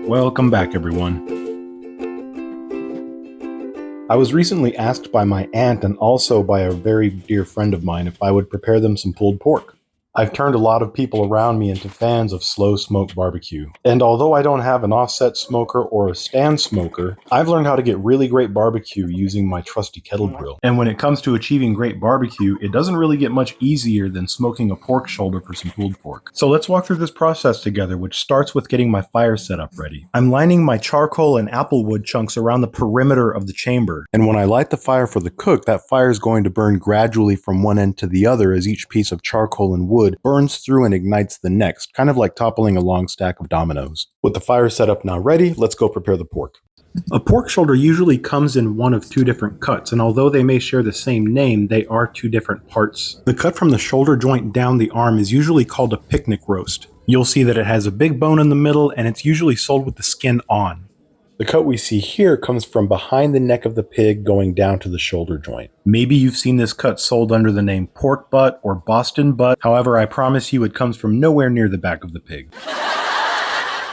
Welcome back, everyone. I was recently asked by my aunt and also by a very dear friend of mine if I would prepare them some pulled pork. I've turned a lot of people around me into fans of slow smoke barbecue. And although I don't have an offset smoker or a stand smoker, I've learned how to get really great barbecue using my trusty kettle grill. And when it comes to achieving great barbecue, it doesn't really get much easier than smoking a pork shoulder for some pulled pork. So let's walk through this process together, which starts with getting my fire setup ready. I'm lining my charcoal and applewood chunks around the perimeter of the chamber. And when I light the fire for the cook, that fire is going to burn gradually from one end to the other as each piece of charcoal and wood burns through and ignites the next, kind of like toppling a long stack of dominoes. With the fire setup now ready, let's go prepare the pork. A pork shoulder usually comes in one of two different cuts, and although they may share the same name, they are two different parts. The cut from the shoulder joint down the arm is usually called a picnic roast. You'll see that it has a big bone in the middle, and it's usually sold with the skin on. The cut we see here comes from behind the neck of the pig going down to the shoulder joint. Maybe you've seen this cut sold under the name pork butt or Boston butt. However, I promise you it comes from nowhere near the back of the pig.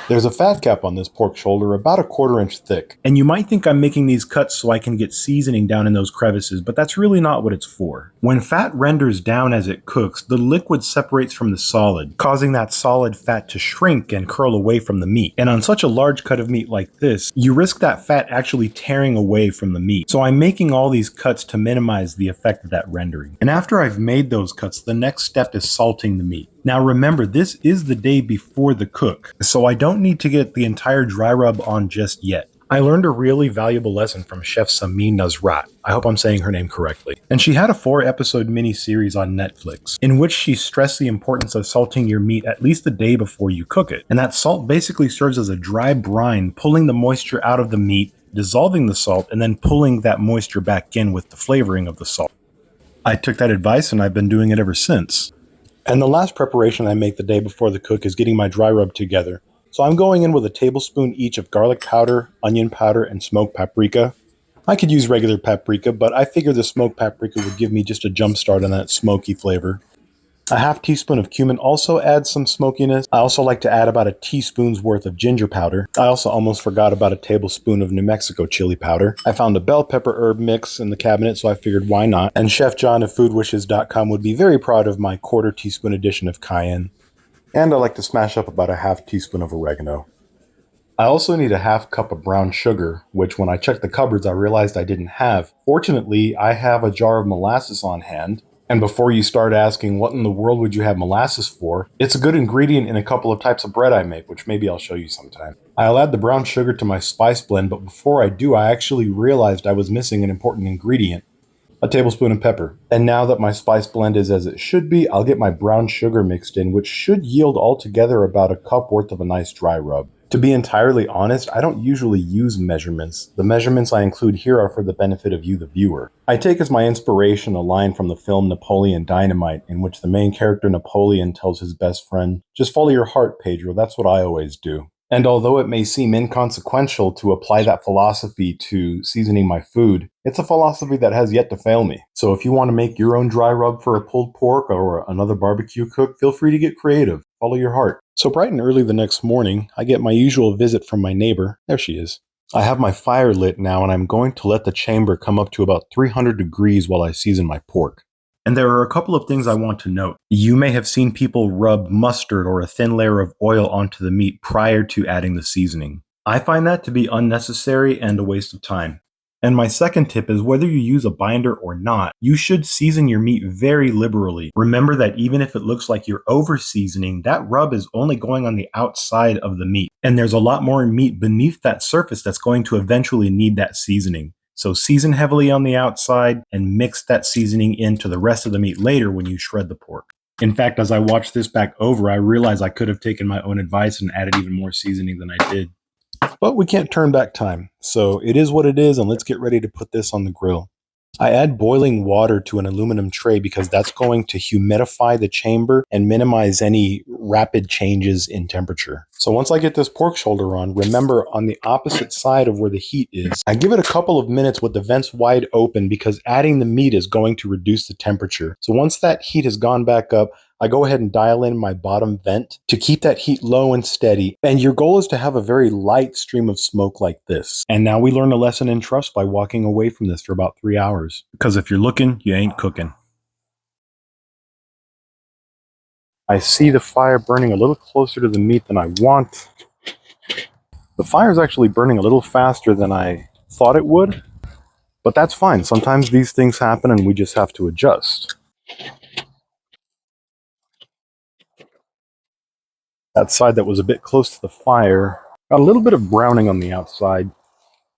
There's a fat cap on this pork shoulder about 1/4 inch thick. And you might think I'm making these cuts so I can get seasoning down in those crevices, but that's really not what it's for. When fat renders down as it cooks, the liquid separates from the solid, causing that solid fat to shrink and curl away from the meat. And on such a large cut of meat like this, you risk that fat actually tearing away from the meat. So I'm making all these cuts to minimize the effect of that rendering. And after I've made those cuts, the next step is salting the meat. Now remember, this is the day before the cook, so I don't need to get the entire dry rub on just yet. I learned a really valuable lesson from Chef Samin Nasrat. I hope I'm saying her name correctly. And she had a 4-episode mini-series on Netflix, in which she stressed the importance of salting your meat at least the day before you cook it. And that salt basically serves as a dry brine, pulling the moisture out of the meat, dissolving the salt, and then pulling that moisture back in with the flavoring of the salt. I took that advice and I've been doing it ever since. And the last preparation I make the day before the cook is getting my dry rub together. So I'm going in with a tablespoon each of garlic powder, onion powder, and smoked paprika. I could use regular paprika, but I figured the smoked paprika would give me just a jump start on that smoky flavor. A 1/2 teaspoon of cumin also adds some smokiness. I also like to add about a teaspoon's worth of ginger powder. I also almost forgot about a tablespoon of New Mexico chili powder. I found a bell pepper herb mix in the cabinet, so I figured why not. And Chef John of foodwishes.com would be very proud of my 1/4 teaspoon addition of cayenne. And I like to smash up about a 1/2 teaspoon of oregano. I also need a 1/2 cup of brown sugar, which when I checked the cupboards I realized I didn't have. Fortunately, I have a jar of molasses on hand. And before you start asking what in the world would you have molasses for, it's a good ingredient in a couple of types of bread I make, which maybe I'll show you sometime. I'll add the brown sugar to my spice blend, but before I do, I actually realized I was missing an important ingredient. A tablespoon of pepper. And now that my spice blend is as it should be, I'll get my brown sugar mixed in, which should yield altogether about a cup worth of a nice dry rub. To be entirely honest, I don't usually use measurements. The measurements I include here are for the benefit of you, the viewer. I take as my inspiration a line from the film Napoleon Dynamite, in which the main character Napoleon tells his best friend, "Just follow your heart, Pedro, that's what I always do." And although it may seem inconsequential to apply that philosophy to seasoning my food, it's a philosophy that has yet to fail me. So if you want to make your own dry rub for a pulled pork or another barbecue cook, feel free to get creative. Follow your heart. So bright and early the next morning, I get my usual visit from my neighbor. There she is. I have my fire lit now, and I'm going to let the chamber come up to about 300 degrees while I season my pork. And there are a couple of things I want to note. You may have seen people rub mustard or a thin layer of oil onto the meat prior to adding the seasoning. I find that to be unnecessary and a waste of time. And my second tip is whether you use a binder or not, you should season your meat very liberally. Remember that even if it looks like you're over seasoning, that rub is only going on the outside of the meat. And there's a lot more meat beneath that surface that's going to eventually need that seasoning. So season heavily on the outside and mix that seasoning into the rest of the meat later when you shred the pork. In fact, as I watched this back over, I realized I could have taken my own advice and added even more seasoning than I did. But we can't turn back time, so it is what it is, and let's get ready to put this on the grill. I add boiling water to an aluminum tray because that's going to humidify the chamber and minimize any rapid changes in temperature. So once I get this pork shoulder on, remember on the opposite side of where the heat is, I give it a couple of minutes with the vents wide open because adding the meat is going to reduce the temperature. So once that heat has gone back up, I go ahead and dial in my bottom vent to keep that heat low and steady. And your goal is to have a very light stream of smoke like this. And now we learn a lesson in trust by walking away from this for about 3 hours. Because if you're looking, you ain't cooking. I see the fire burning a little closer to the meat than I want. The fire is actually burning a little faster than I thought it would, but that's fine. Sometimes these things happen and we just have to adjust. That side that was a bit close to the fire got a little bit of browning on the outside.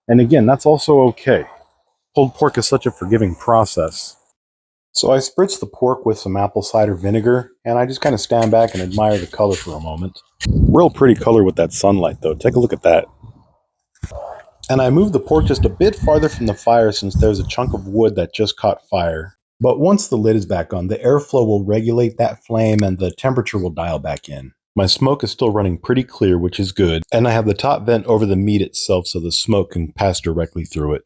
And again, that's also okay. Pulled pork is such a forgiving process. So I spritz the pork with some apple cider vinegar, and I just kind of stand back and admire the color for a moment. Real pretty color with that sunlight, though. Take a look at that. And I move the pork just a bit farther from the fire since there's a chunk of wood that just caught fire. But once the lid is back on, the airflow will regulate that flame and the temperature will dial back in. My smoke is still running pretty clear, which is good, and I have the top vent over the meat itself so the smoke can pass directly through it.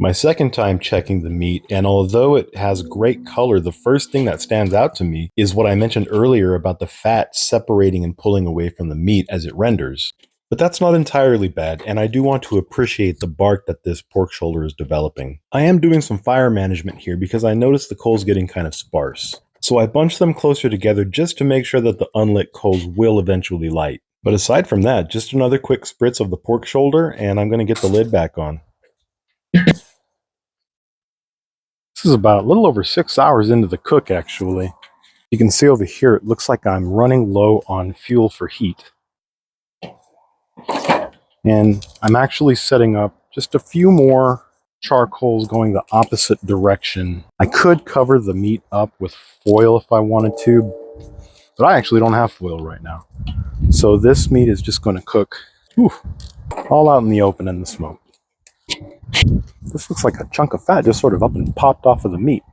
My second time checking the meat, and although it has great color, the first thing that stands out to me is what I mentioned earlier about the fat separating and pulling away from the meat as it renders. But that's not entirely bad, and I do want to appreciate the bark that this pork shoulder is developing. I am doing some fire management here because I noticed the coals getting kind of sparse. So I bunch them closer together just to make sure that the unlit coals will eventually light. But aside from that, just another quick spritz of the pork shoulder, and I'm going to get the lid back on. This is about a little over 6 hours into the cook, actually. You can see over here, it looks like I'm running low on fuel for heat. And I'm actually setting up just a few more charcoals going the opposite direction. I could cover the meat up with foil if I wanted to, but I actually don't have foil right now. So this meat is just going to cook all out in the open in the smoke. This looks like a chunk of fat just sort of up and popped off of the meat.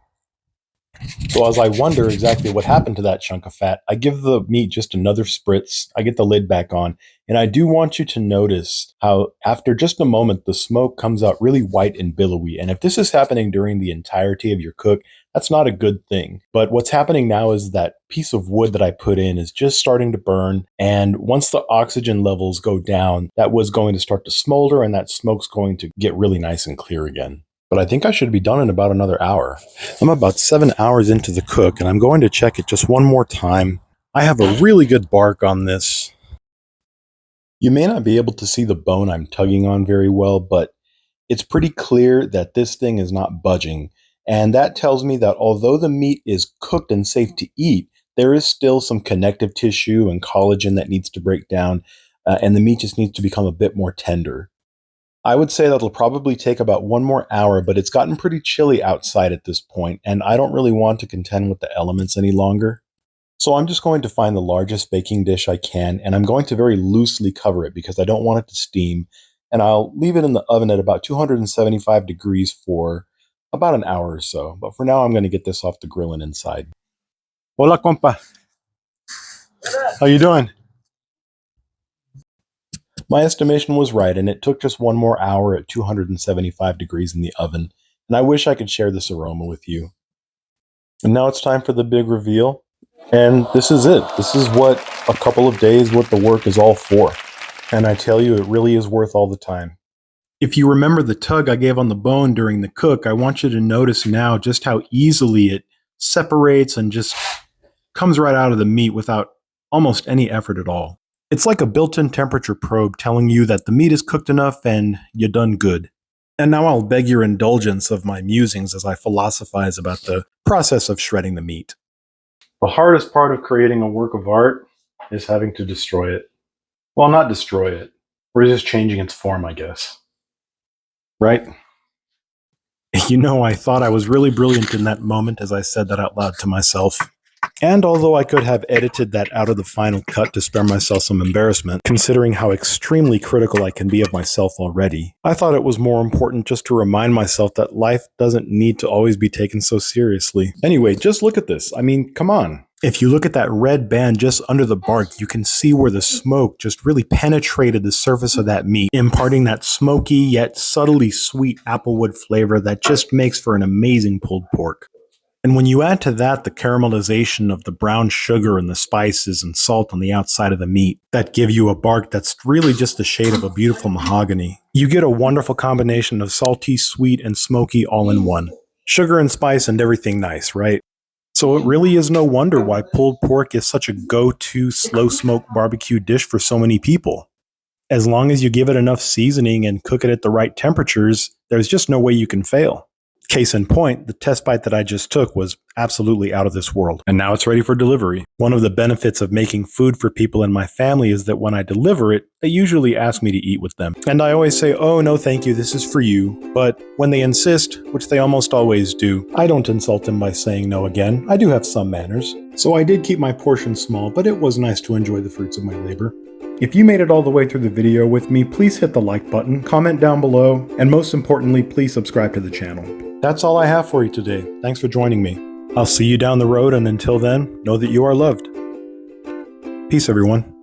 So as I wonder exactly what happened to that chunk of fat, I give the meat just another spritz, I get the lid back on, and I do want you to notice how after just a moment the smoke comes out really white and billowy. And if this is happening during the entirety of your cook, that's not a good thing. But what's happening now is that piece of wood that I put in is just starting to burn, and once the oxygen levels go down, that wood's going to start to smolder and that smoke's going to get really nice and clear again. But I think I should be done in about another hour. I'm about 7 hours into the cook, and I'm going to check it just one more time. I have a really good bark on this. You may not be able to see the bone I'm tugging on very well, but it's pretty clear that this thing is not budging. And that tells me that although the meat is cooked and safe to eat, there is still some connective tissue and collagen that needs to break down, and the meat just needs to become a bit more tender. I would say that'll probably take about 1 more hour, but it's gotten pretty chilly outside at this point, and I don't really want to contend with the elements any longer. So I'm just going to find the largest baking dish I can, and I'm going to very loosely cover it because I don't want it to steam, and I'll leave it in the oven at about 275 degrees for about an hour or so. But for now, I'm going to get this off the grill and inside. Hola, compa. How you doing? My estimation was right, and it took just 1 more hour at 275 degrees in the oven, and I wish I could share this aroma with you. And now it's time for the big reveal, and this is it. This is what a couple of days worth of work is all for, and I tell you, it really is worth all the time. If you remember the tug I gave on the bone during the cook, I want you to notice now just how easily it separates and just comes right out of the meat without almost any effort at all. It's like a built-in temperature probe telling you that the meat is cooked enough and you done good. And now I'll beg your indulgence of my musings as I philosophize about the process of shredding the meat. The hardest part of creating a work of art is having to destroy it. Well, not destroy it. We're just changing its form, I guess. Right? You know, I thought I was really brilliant in that moment as I said that out loud to myself. And although I could have edited that out of the final cut to spare myself some embarrassment, considering how extremely critical I can be of myself already, I thought it was more important just to remind myself that life doesn't need to always be taken so seriously. Anyway, just look at this. I mean, come on. If you look at that red band just under the bark, you can see where the smoke just really penetrated the surface of that meat, imparting that smoky yet subtly sweet applewood flavor that just makes for an amazing pulled pork. And when you add to that the caramelization of the brown sugar and the spices and salt on the outside of the meat that give you a bark that's really just the shade of a beautiful mahogany, you get a wonderful combination of salty, sweet, and smoky all in one. Sugar and spice and everything nice, right? So it really is no wonder why pulled pork is such a go-to slow smoke barbecue dish for so many people. As long as you give it enough seasoning and cook it at the right temperatures, there's just no way you can fail. Case in point, the test bite that I just took was absolutely out of this world, and now it's ready for delivery. One of the benefits of making food for people in my family is that when I deliver it, they usually ask me to eat with them. And I always say, "Oh, no thank you, this is for you." But when they insist, which they almost always do, I don't insult them by saying no again. I do have some manners. So I did keep my portion small, but it was nice to enjoy the fruits of my labor. If you made it all the way through the video with me, please hit the like button, comment down below, and most importantly, please subscribe to the channel. That's all I have for you today. Thanks for joining me. I'll see you down the road, and until then, know that you are loved. Peace, everyone.